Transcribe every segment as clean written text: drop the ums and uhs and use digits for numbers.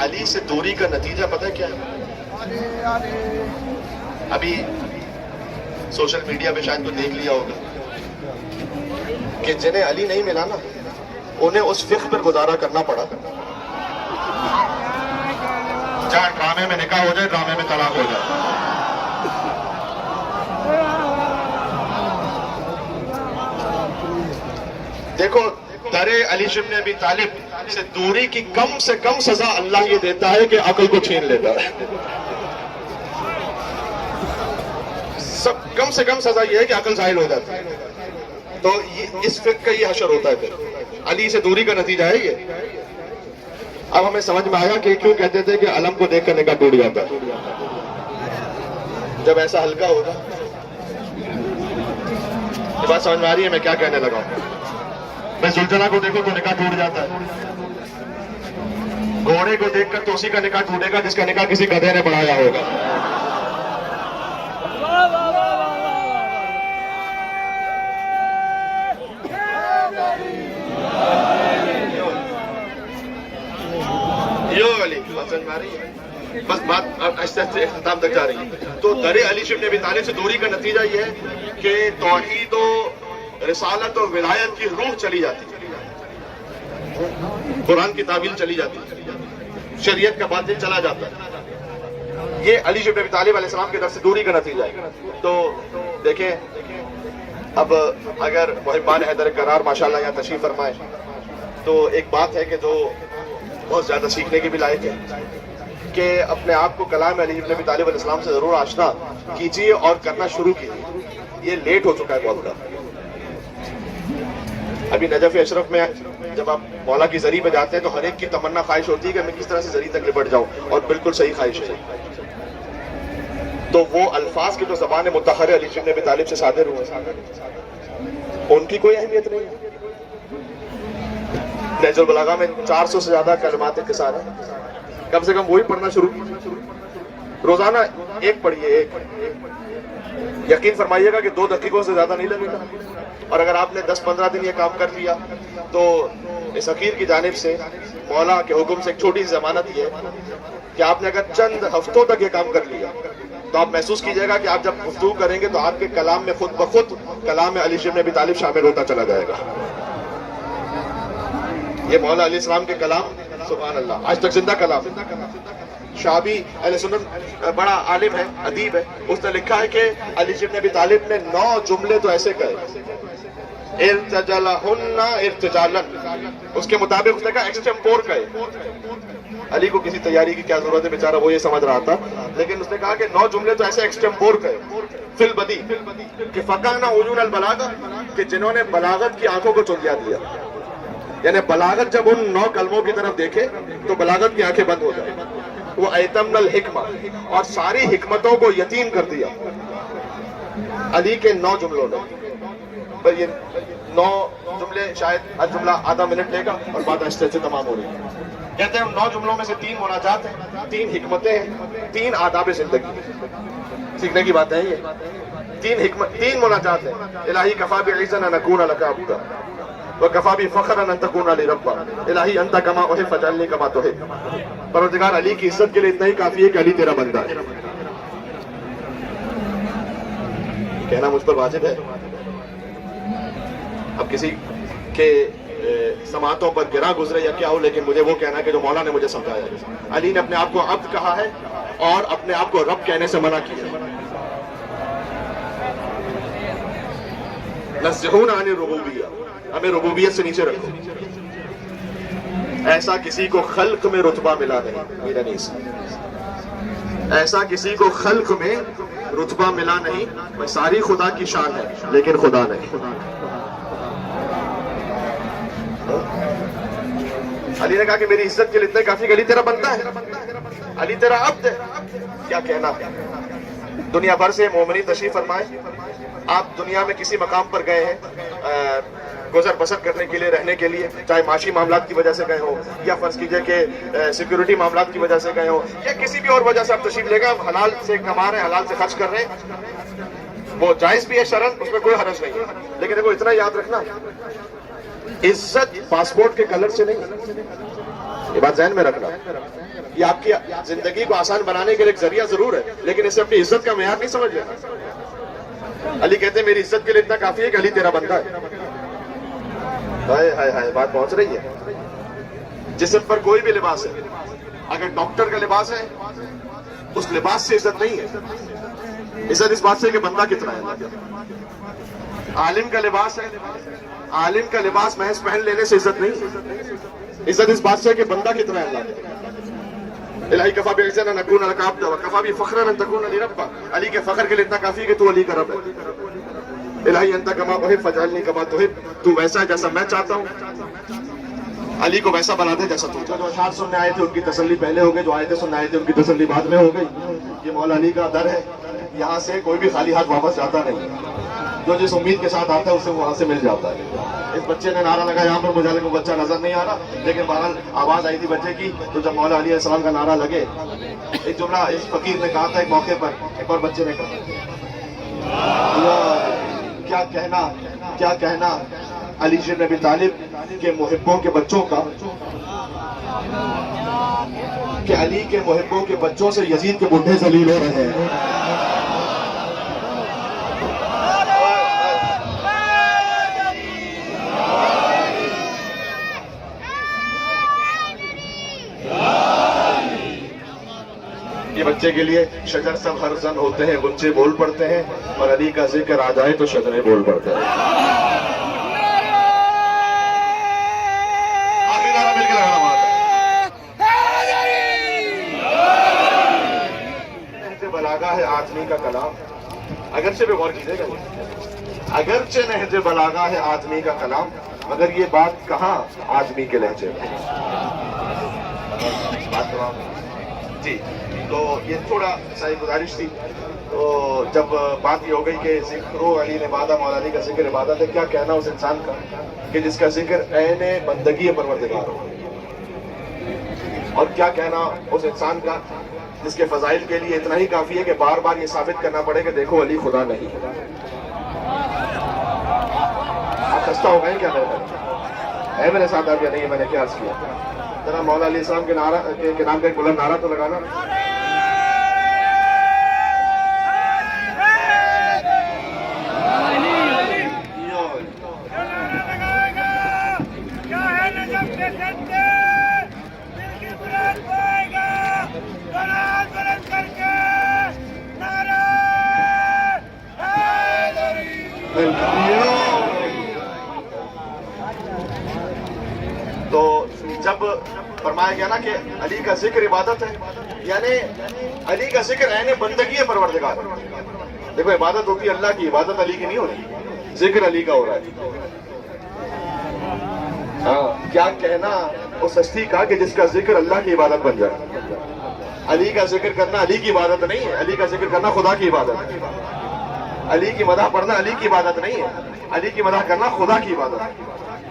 علی سے دوری کا نتیجہ پتہ ہے کیا ہے؟ ابھی سوشل میڈیا پہ شاید تو دیکھ لیا ہوگا کہ جنہیں علی نہیں ملا نا انہیں اس فقہ پر گزارا کرنا پڑا، چاہے ڈرامے میں نکاح ہو جائے، ڈرامے میں طلاق ہو جائے۔ دیکھو در علی بن ابی طالب سے دوری کی کم سے کم سزا اللہ یہ دیتا ہے کہ عقل کو چھین لیتا ہے۔ کم سے کم سزا یہ ہے کہ عقل زائل ہو جاتی ہے۔ تو اس فقہ کا یہ حشر ہوتا ہے پھر علی سے دوری کا نتیجہ ہے یہ۔ اب ہمیں سمجھ میں آیا کہ کیوں کہتے تھے کہ علم کو دیکھ کر نکاح ٹوٹ جاتا ہے۔ جب ایسا ہلکا ہوگا، یہ بات سمجھ میں آ رہی ہے میں کیا کہنے لگا ہوں؟ میں زلجلہ کو دیکھو تو نکاح ٹوٹ جاتا ہے، گھوڑے کو دیکھ کر تو اسی کا نکاح ٹوٹے گا جس کا نکاح کسی گدھے نے بڑھایا ہوگا۔ بس بات ایسے اختتام تک جا رہی ہے۔ تو در علی بن ابی طالب سے دوری کا نتیجہ یہ ہے کہ توحید و رسالت و ولایت کی روح چلی جاتی ہے، قرآن کی تعویل چلی جاتی ہے، شریعت کا باطل چلا جاتا ہے۔ یہ علی بن ابی طالب علیہ السلام کی طرف سے دوری کا نتیجہ ہے۔ تو دیکھیں اب اگر محبان حیدر کرار ماشاءاللہ یہاں تشریف فرمائے تو ایک بات ہے کہ جو بہت زیادہ سیکھنے کی بھی لائق ہے کہ اپنے آپ کو کلام علی بن ابی طالب علیہ السلام سے ضرور آشنا کیجیے اور کرنا شروع کیجیے۔ یہ لیٹ ہو چکا ہے بہت بڑا۔ ابھی نجف اشرف میں جب آپ مولا کی زری پہ جاتے ہیں تو ہر ایک کی تمنا خواہش ہوتی ہے کہ میں کس طرح سے زری تک لپٹ جاؤں، اور بالکل صحیح خواہش ہے۔ تو وہ الفاظ کی جو زبان مطہر علی بن ابی طالب سے صادر ہوئے ان کی کوئی اہمیت نہیں ہے۔ نہج البلاغہ میں 400 سے زیادہ کلمات انکسار ہیں، کم سے کم وہی پڑھنا شروع روزانہ ایک پڑھیے، ایک یقین فرمائیے گا کہ 2 دقیقوں سے زیادہ نہیں لگے گا۔ اور اگر آپ نے 10-15 دن یہ کام کر لیا تو اس حقیر کی جانب سے مولا کے حکم سے ایک چھوٹی سی ضمانت یہ ہے کہ آپ نے اگر چند ہفتوں تک یہ کام کر لیا تو آپ محسوس کیجئے گا کہ آپ جب گفتگو کریں گے تو آپ کے کلام میں خود بخود کلام علی بن ابی طالب شامل ہوتا چلا جائے گا۔ یہ مولا علیہ السلام کے کلام سبحان اللہ آج تک زندہ کلام۔ شعبی اہل سنت بڑا عالم ہے، ادیب ہے، اس نے لکھا ہے کہ علی بن ابی طالب نے 9 جملے تو ایسے کہے ارتجلہن ارتجالا، اس کے مطابق اس نے کہا ایکسٹمپور کہے۔ علی کو کسی تیاری کی کیا ضرورت ہے، بیچارہ وہ یہ سمجھ رہا تھا، لیکن اس نے کہا کہ 9 جملے تو ایسے ایکسٹمپور کہے فی البدی کہ فقہنا عیون البلاغہ، کہ جنہوں نے بلاغت کی آنکھوں کو چندیا دیا، یعنی بلاغت جب ان 9 کلموں کی طرف دیکھے تو بلاغت کی آنکھیں بند ہو جائیں۔ وہ ایتمن الحکمہ، اور ساری حکمتوں کو یتیم کر دیا علی کے 9 جملوں نے۔ پر یہ 9 جملے شاید ہر جملہ آدھا منٹ لے گا اور بات آہستہ سے تمام ہو رہی ہے۔ کہتے ہیں 9 جملوں میں سے 3 مناجات ہیں، 3 حکمتیں ہیں، 3 آداب زندگی، سیکھنے کی بات ہے یہ۔ 3 مناجات ہیں۔ الہی کفا بعزا ان نکون لک عبدا وکفا بفخرا ان تکون لی ربا، الہی انت کما احب فاجعلنی کما تحب۔ پروردگار علی کی عزت کے لیے اتنا ہی کافی ہے کہ علی تیرا بندہ ہے۔ کہنا مجھ پر واجب ہے۔ اب کسی کے سماعتوں پر گرا گزرے یا کیا ہو، لیکن مجھے وہ کہنا ہے کہ جو مولا نے مجھے سمجھایا ہے۔ علی نے اپنے آپ کو عبد کہا ہے اور اپنے آپ کو رب کہنے سے منع کیا ہے۔ نزہون عن الربوبیہ، ہمیں ربوبیت سے نیچے رکھو۔ ایسا کسی کو خلق میں رتبہ ملا نہیں، میرا نیس، ایسا کسی کو خلق میں رتبہ ملا نہیں، ساری خدا کی شان ہے لیکن خدا نہیں۔ علی نے کہا کہ میری عزت کے لیے اتنے کافی کہ علی تیرا بندہ ہے، علی تیرا عبد ہے۔ کیا کہنا، دنیا بھر سے مومنین تشریف فرمائے، آپ دنیا میں کسی مقام پر گئے ہیں گزر بسر کرنے کے لیے، رہنے کے لیے، چاہے معاشی معاملات کی وجہ سے گئے ہو یا فرض کیجئے کہ سیکیورٹی معاملات کی وجہ سے گئے ہو یا کسی بھی اور وجہ سے آپ تشریف لے گئے، آپ حلال سے کما رہے ہیں، حلال سے خرچ کر رہے ہیں، وہ جائز بھی ہے شرعاً، اس میں کوئی حرج نہیں ہے، لیکن دیکھو اتنا یاد رکھنا، عزت پاسپورٹ کے کلر سے نہیں، یہ بات ذہن میں رکھنا۔ یہ آپ کی زندگی کو آسان بنانے کے لیے ایک ذریعہ ضرور ہے، لیکن اسے اپنی عزت کا معیار نہیں سمجھ لینا۔ علی کہتے ہیں میری عزت کے لیے اتنا کافی ہے کہ علی تیرا بندہ ہے۔ ہائے ہائے ہائے، بات پہنچ رہی ہے۔ جسم پر کوئی بھی لباس ہے، اگر ڈاکٹر کا لباس ہے اس لباس سے عزت نہیں ہے، عزت اس بات سے کہ بندہ کتنا ہے۔ عالم کا لباس ہے، عالم کا لباس محض پہن لینے سے عزت نہیں ہے، عزت اس بات سے کہ بندہ کتنا ہے اللہ کا۔ الہی کفا بعزنا نکون لک عبدا وکفا بی فخرا ان تکون لی ربا، علی کے فخر کے لیے اتنا کافی ہے کہ تو علی کا رب ہے۔ الہی انت کما احب فاجعلنی کما تحب، تو ویسا ہے جیسا میں چاہتا ہوں، علی کو ویسا بنا دے جیسا تو چاہتا۔ جو اشعار سننے آئے تھے ان کی تسلی پہلے ہو گئی، جو آیتیں سننے آئے تھے ان کی تسلی بعد میں ہو گئی۔ یہ مولا علی کا در ہے، یہاں سے کوئی بھی خالی ہاتھ واپس جاتا نہیں، جو جس امید کے ساتھ آتا ہے اسے وہاں سے مل جاتا ہے۔ اس بچے نے نعرہ لگا، یہاں پر مجھے لگا بچہ نظر نہیں آ رہا، لیکن بہرحال آواز آئی تھی بچے کی، تو جب مولا علی علیہ السلام کا نعرہ لگے، ایک جملہ اس فقیر نے کہا تھا ایک موقع پر، ایک اور بچے نے کہا، کیا کہنا علی بن ابی طالب کے محبوں کے بچوں کا، کہ علی کے محبوں کے بچوں سے یزید کے بڈھے ذلیل ہو رہے ہیں۔ یہ بچے کے لیے شجر سب ہر زن ہوتے ہیں، غنچے بول پڑتے ہیں، اور علی کا ذکر آ جائے تو شجرے بول پڑتے ہیں۔ آخری نعرہ مل کے لگانا بات ہے۔ بلاغہ ہے آدمی کا کلام، اگرچہ بھی غور کیجیے گا، اگرچہ نہج بلاغہ ہے آدمی کا کلام، مگر یہ بات کہاں آدمی کے لہجے میں بات کرو جی۔ تو یہ تھوڑا سا گزارش تھی، تو جب بات یہ ہو گئی کہ ذکر علی عبادہ، مولا علی کا ذکر عبادت ہے، کیا کہنا اس انسان کا کہ جس کا ذکر عین بندگی پروردگار ہو، اور کیا کہنا اس انسان کا جس کے فضائل کے لیے اتنا ہی کافی ہے کہ بار بار یہ ثابت کرنا پڑے کہ دیکھو علی خدا نہیں۔ آپ خستہ ہو گئے کیا ہے میرے ساتھ آپ یا نہیں؟ میں نے کیا عرض کیا، ذرا مولا علیہ السلام کے نام کا ایک بلند نعرہ تو لگانا۔ تو جب فرمایا گیا نا کہ علی کا ذکر عبادت ہے، یعنی علی کا ذکر عین بندگی ہے پروردگار۔ دیکھو عبادت ہوتی ہے اللہ کی، عبادت علی کی نہیں ہو رہی، ذکر علی کا ہو رہا ہے۔ ہاں، کیا کہنا اس ہستی کا کہ جس کا ذکر اللہ کی عبادت بن جائے۔ علی کا ذکر کرنا علی کی عبادت نہیں ہے، علی کا ذکر کرنا خدا کی عبادت ہے۔ علی کی مدح پڑھنا علی کی عبادت نہیں ہے، علی کی مدح کرنا خدا کی عبادت ہے۔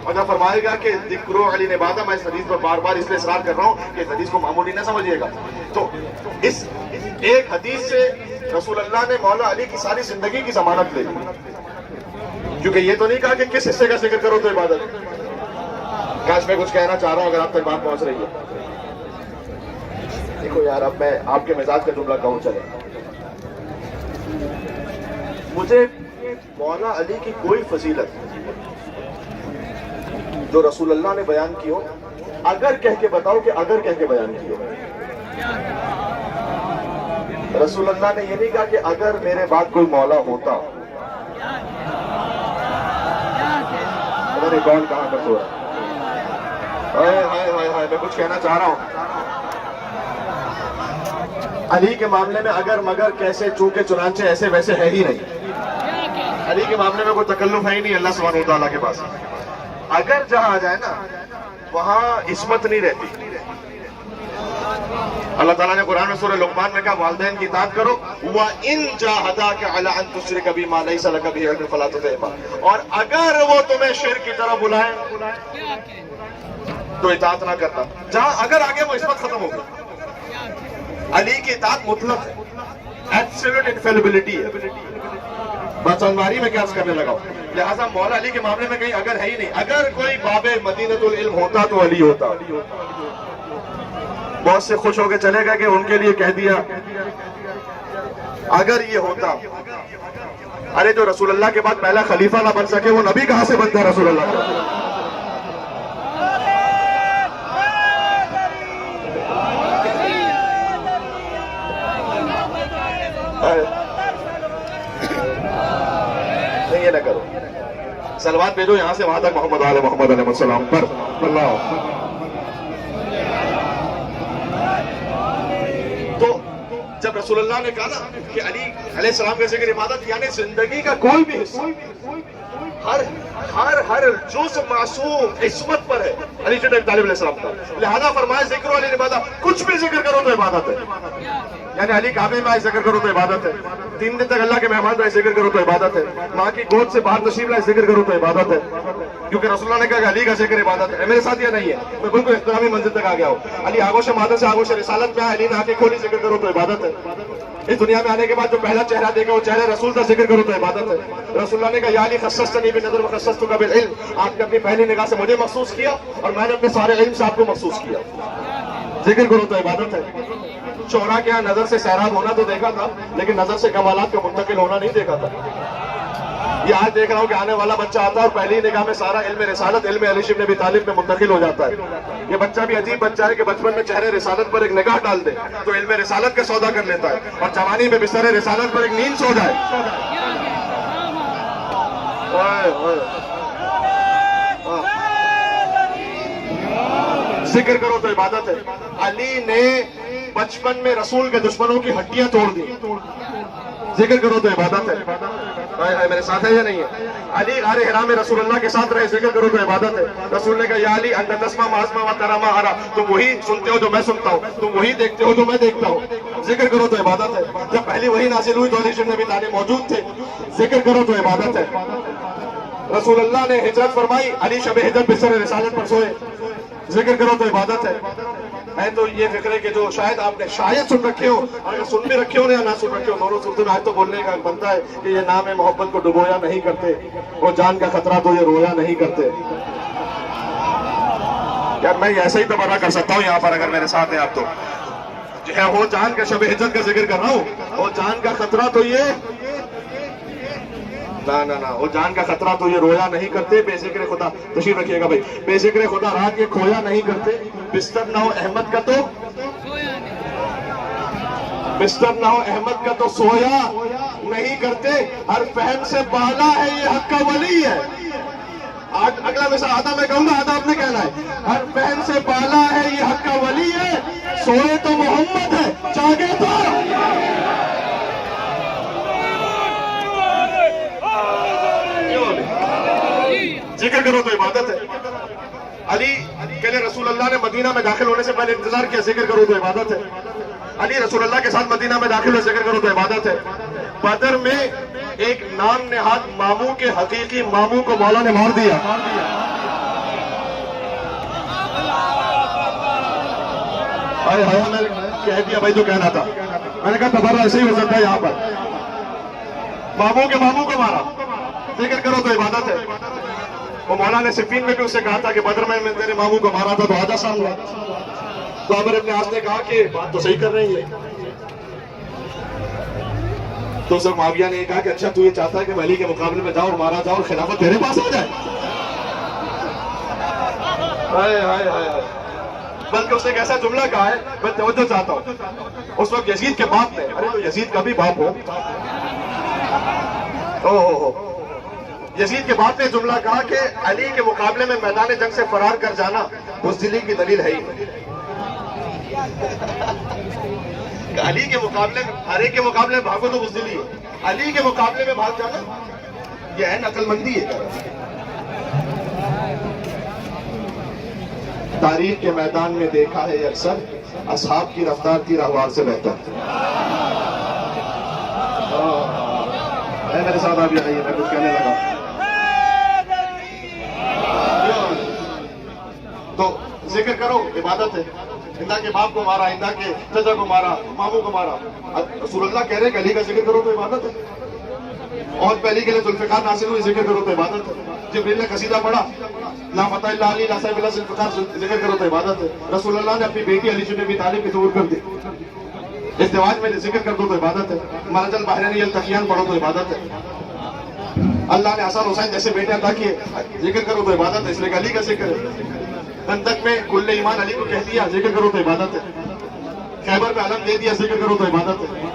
اور جب فرمائے گا کہ ذکر علی عبادہ، میں اس حدیث پر بار بار اس لیے اصرار کر رہا ہوں کہ اس حدیث کو معمولی نہ سمجھیے گا، تو اس ایک حدیث سے رسول اللہ نے مولا علی کی ساری زندگی کی ضمانت لے لی، کیونکہ یہ تو نہیں کہا کہ کس حصے کا ذکر کرو تو عبادت۔ کاش میں کچھ کہنا چاہ رہا ہوں، اگر آپ تک بات پہنچ رہی ہے۔ دیکھو یار، اب میں آپ کے مزاج کا جملہ کہوں چلے، مجھے مولا علی کی کوئی فضیلت جو رسول اللہ نے بیان کی ہو، اگر کہہ کے بتاؤ کہ اگر کہہ کے بیان کی ہو۔ رسول اللہ نے یہ نہیں کہا کہ اگر میرے بعد کوئی مولا ہوتا۔ کون کہاں پر سو رہا ہے؟ میں کچھ کہنا چاہ رہا ہوں۔ علی کے معاملے میں اگر مگر کیسے چونکہ چنانچہ ایسے ویسے ہے ہی نہیں۔ علی کے معاملے میں کوئی تکلف ہے ہی نہیں اللہ سبحانہ وتعالیٰ کے پاس۔ اگر جہاں آ جائے نا وہاں عصمت نہیں رہتی۔ اللہ تعالیٰ نے قرآن میں سورہ لقمان میں کہا والدین کی اطاعت کرو، وَإِن جَاهَدَاكَ عَلَىٰ أَن تُشْرِكَ بِي مَا لَيْسَ لَكَ بِهِ عِلْمٌ فَلَا تُطِعْهُمَا، اور اگر وہ تمہیں شرک کی طرف بلائیں تو اطاعت نہ کرنا۔ جہاں اگر آگے وہ عصمت ختم ہو گئی۔ علی کی اطاعت مطلق ہے، ایبسولوٹ انفیلیبلٹی ہے۔ بس انواری میں کیا کرنے لگا ہوں، لہٰذا مولا علی کے معاملے میں کہیں اگر ہے ہی نہیں۔ اگر کوئی باب مدینۃ العلم ہوتا تو علی ہوتا، بہت سے خوش ہو کے چلے گئے کہ ان کے لیے کہہ دیا اگر یہ ہوتا، ارے جو رسول اللہ کے بعد پہلا خلیفہ نہ بن سکے وہ نبی کہاں سے بنتا ہے رسول اللہ کا؟ نہیں یہ نہ کرو، صلوات بھیجو یہاں سے وہاں تک محمد آل محمد علیہ السلام پر اللہ۔ تو جب رسول اللہ نے کہا نا کہ علی علیہ السلام کا ذکر عبادت، یعنی زندگی کا کوئی بھی حصہ، ہر جز معصوم عصمت پر ہے علی جن ابی طالب علیہ السلام کا، لہذا فرمایا ذکر علی عبادت، کچھ بھی ذکر کرو تو عبادت ہے، یعنی علی کعبے میں آئے ذکر کرو تو عبادت ہے، 3 دن تک اللہ کے مہمان رہے ذکر کرو تو عبادت ہے، ماں کی گود سے باہر تشریف لائے ذکر کرو تو عبادت ہے، کیونکہ رسول اللہ نے کہا کہ علی کا ذکر عبادت ہے۔ میرے ساتھ یہ نہیں ہے، میں بالکل احترامی منزل تک آ گیا ہوں، علی آگوش مادہ سے آگوش رسالت میں آئے، علی نے آنکھیں کھولی ذکر کرو تو عبادت ہے، اس دنیا میں آنے کے بعد جو پہلا چہرہ دیکھا وہ چہرہ رسول کا ذکر کرو تو عبادت ہے۔ رسول اللہ نے کہا یا علی خصصتنی بنظر وخصصتک بالعلم، آپ نے اپنی پہلی نگاہ سے مجھے مخصوص کیا اور میں نے اپنے سارے علم سے آپ کو مخصوص کیا، ذکر کرو تو عبادت ہے۔ شعراء کے یہاں نظر سے سیراب ہونا تو دیکھا تھا، لیکن نظر سے کمالات کا منتقل ہونا نہیں دیکھا تھا۔ یہ آج دیکھ رہا ہوں کہ آنے والا بچہ آتا ہے اور پہلی نگاہ میں سارا علم رسالت، علم علی بن ابی طالب میں منتقل ہو جاتا ہے۔ یہ بچہ بھی عجیب بچہ ہے کہ بچپن میں چہرے رسالت پر ایک نگاہ ڈال دے تو علم رسالت کا سودا کر لیتا ہے، اور جوانی میں بستر رسالت پر ایک نیند سو جائے۔ ذکر کرو تو عبادت ہے۔ علی نے بچپن میں رسول کے دشمنوں کی ہڈیاں توڑ دی، ذکر کرو تو عبادت ہے۔ میرے ساتھ ہے یا نہیں ہے؟ علی غار حرا میں رسول اللہ کے ساتھ رہے، ذکر کرو تو عبادت ہے۔ رسول نے کہا یا علی انت تسمع ما اسمع و ترى ما ارى، تم وہی سنتے ہو جو میں سنتا ہوں، تم وہی دیکھتے ہو جو میں دیکھتا ہوں، ذکر کرو تو عبادت ہے۔ جب پہلی وہی نازل ہوئی تو علی بن ابی طالب موجود تھے، ذکر کرو تو عبادت ہے۔ رسول اللہ نے ہجرت فرمائی، علی شب ہجرت بستر رسالت پر سوئے، ذکر کرو تو عبادت ہے۔ میں تو یہ فکر ہے کہ جو شاید آپ نے شاید سن رکھے ہو، اگر سن بھی رکھے ہو یا نہ سن رکھے ہو، دونوں صورتوں میں آج تو بولنے کا بنتا ہے کہ یہ نام محبت کو ڈبویا نہیں کرتے، وہ جان کا خطرہ تو یہ رویا نہیں کرتے۔ یار میں ایسا ہی تبرہ کر سکتا ہوں یہاں پر اگر میرے ساتھ ہیں آپ تو، جو ہے وہ جان کا شب ہجرت کا ذکر کر رہا ہوں، وہ جان کا خطرہ تو یہ نہ وہ جان کا خطرہ تو یہ رویا نہیں کرتے، بے ذکر خدا، تشریف رکھیے گا بھائی، بے ذکر خدا رات یہ کھویا نہیں کرتے، بستر نہ ہو احمد کا تو بستر نہ ہو احمد کا تو سویا نہیں کرتے، ہر فہم سے بالا ہے یہ حق کا ولی ہے۔ اگلا مثال آدھا میں کہوں گا، آدھا آپ نے کہنا ہے، ہر فہم سے بالا ہے یہ حق کا ولی ہے، سوئے تو محمد ہے جاگے تو ذکر کرو تو عبادت ہے۔ علی کہلے رسول اللہ نے مدینہ میں داخل ہونے سے پہلے انتظار کیا، ذکر کرو تو عبادت ہے۔ علی رسول اللہ کے ساتھ مدینہ میں داخل ہوئے، ذکر کرو تو عبادت ہے۔ بدر میں ایک نام نہاد ماموں کے حقیقی ماموں کو مولا نے مار دیا، میں کہہ دیا بھائی جو کہنا تھا، میں نے کہا تبرہ ایسے ہی ہو سکتا ہے یہاں پر، ماموں کے ماموں کو مارا، ذکر کرو تو عبادت ہے۔ وہ مولا نے صفین میں بھی اسے کہا تھا کہ بدر میں تیرے ماموں کو مارا تھا تو آجا سامنے، تو عمر ابن عاص نے کہا کہ بات تو صحیح کر رہے ہیں، تو سر معاویہ نے کہا کہ اچھا تو یہ چاہتا ہے کہ علی کے مقابلے میں جاؤ اور مارا جاؤ اور خلافت تیرے پاس آ جائے؟ بلکہ اس نے ایک ایسا جملہ کہا ہے، میں توجہ چاہتا ہوں، اس وقت یزید کے باپ نے، ارے تو یزید کا بھی باپ ہو، یزید کے باپ نے جملہ کہا کہ علی کے مقابلے میں میدان جنگ سے فرار کر جانا بزدلی کی دلیل ہے ہی۔ علی کے مقابلے میں، ہر ایک کے مقابلے میں بھاگو تو بزدلی ہے، علی کے مقابلے میں بھاگ جانا یہ ہے عقل مندی ہے۔ تاریخ کے میدان میں دیکھا ہے اکثر، اصحاب کی رفتار تیر احوار سے بہتر۔ میرے ساتھ آپ یہ نہیں ہے، میں کچھ کہنے لگا تو ذکر کرو عبادت ہے۔ ہندا کے باپ کو مارا، ہندا کے چچا کو مارا، ماموں کو مارا، رسول اللہ کہہ رہے کہ علی کا ذکر کرو تو عبادت ہے۔ بہت پہلی کے لیے ذوالفقار نازل ہوئی، ذکر کرو تو عبادت ہے۔ جبریل نے قصیدہ پڑھا، لا فتح الا علی لا سیف الا ذوالفقار، ذکر کرو تو عبادت ہے۔ رسول اللہ نے اپنی بیٹی علی بن ابی طالب کی ظہور کر دی، ازدواج میں ذکر کر دو تو عبادت ہے۔ مرج البحرین یلتقیان پڑھو تو عبادت ہے۔ اللہ نے حسن حسین جیسے بیٹے عطا کیے، ذکر کرو تو عبادت ہے، اس لیے علی کا ذکر ہے۔ خندق میں کل ایمان علی کو کہہ دیا، ذکر کرو تو عبادت ہے۔ خیبر میں علم دے دیا، ذکر کرو تو عبادت ہے۔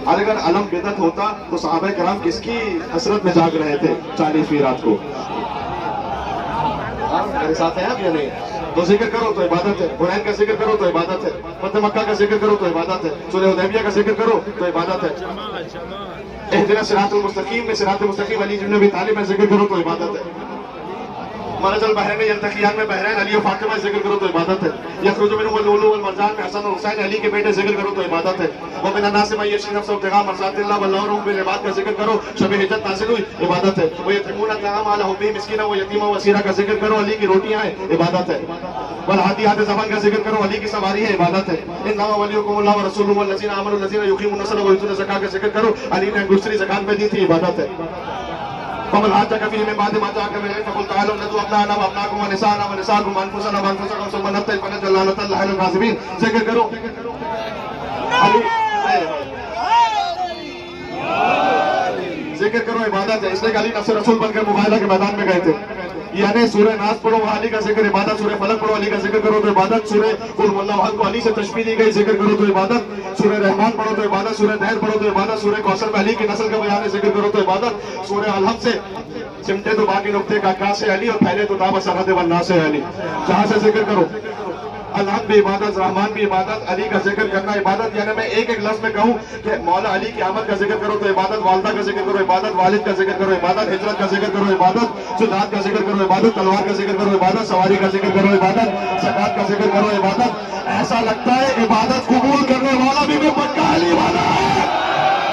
اور اگر علم بدعت ہوتا تو صحابہ کرام کس کی حسرت میں جاگ رہے تھے 40ویں رات کو؟ میرے ساتھ ہیں آپ یا نہیں؟ تو ذکر کرو تو عبادت ہے، حنین کا ذکر کرو تو عبادت ہے، فتح مکہ کا ذکر کرو تو عبادت ہے، صلح حدیبیہ کا ذکر کرو تو عبادت ہے۔ اہدنا الصراط المستقیم میں صراط المستقیم علی بن ابی طالب میں ذکر کرو تو عبادت ہے۔ مرج البحرین یلتقیان میں بحرین علی و فاطمہ ذکر کرو تو عبادت ہے۔ یخرج منہما اللؤلؤ والمرجان میں حسن اور حسین علی کے بیٹے ذکر کرو تو عبادت ہے۔ ومن الناس من یشری نفسه ابتغاء مرضات اللہ واللہ رب بالعباد کا ذکر کرو، شب ہجرت نازل ہوئی، عبادت ہے۔ ویطعمون الطعام علی حبہ مسکینا ویتیما واسیرا کا ذکر کرو، علی کی روٹیاں ہیں، عبادت ہے۔ والعادیات ضبط کا ذکر کرو، علی کی سواری ہے، عبادت ہے۔ انما ولیکم اللہ ورسولہ والذین آمنوا الذین یقیمون الصلاۃ ویؤتون الزکاۃ کا ذکر کرو، علی نے دوسری زکات میں دی تھی، عبادت ہے۔ ومن حاجك فيه من بعد ما جاءك من العلم فقل تعالوا ندعو ابناءنا وابناءكم ونساءنا ونساءكم وانفسنا وانفسكم ثم نبتهل فنجعل لعنة الله على الكاذبين، ذکر کرو۔ ذکر کرو، عبادت ہے، اس لیے علی نفس رسول بن کر مباہلہ کے میدان میں گئے تھے۔ یعنی سورہ ناس پڑھو وہ علی کا ذکر عبادت، سورہ فلق پڑھو علی کا ذکر کرو تو عبادت، سورہ قل هو اللہ احد کو علی سے تشبیہ دی گئی، ذکر کرو تو عبادت، سورہ رحمان پڑھو تو عبادت، سورہ دہر پڑھو تو عبادت، سورہ کوثر میں علی کی نسل کا بیان ہے، ذکر کرو تو عبادت، سورہ الحمد سے سمٹے تو باقی نقطے کا کا سے علی اور پھیلے تو تاب سرحد والناس سے علی، جہاں سے ذکر کرو۔ الحمد بھی عبادت، رحمان بھی عبادت، علی کا ذکر کرنا عبادت۔ یعنی میں ایک ایک لفظ میں کہوں کہ مولا علی کی آمد کا ذکر کرو تو عبادت، والدہ کا ذکر کرو عبادت، والد کا ذکر کرو عبادت، ہجرت کا ذکر کرو عبادت، جہاد کا ذکر کرو عبادت، تلوار کا ذکر کرو عبادت، سواری کا ذکر کرو عبادت، زکات کا ذکر کرو عبادت۔ ایسا لگتا ہے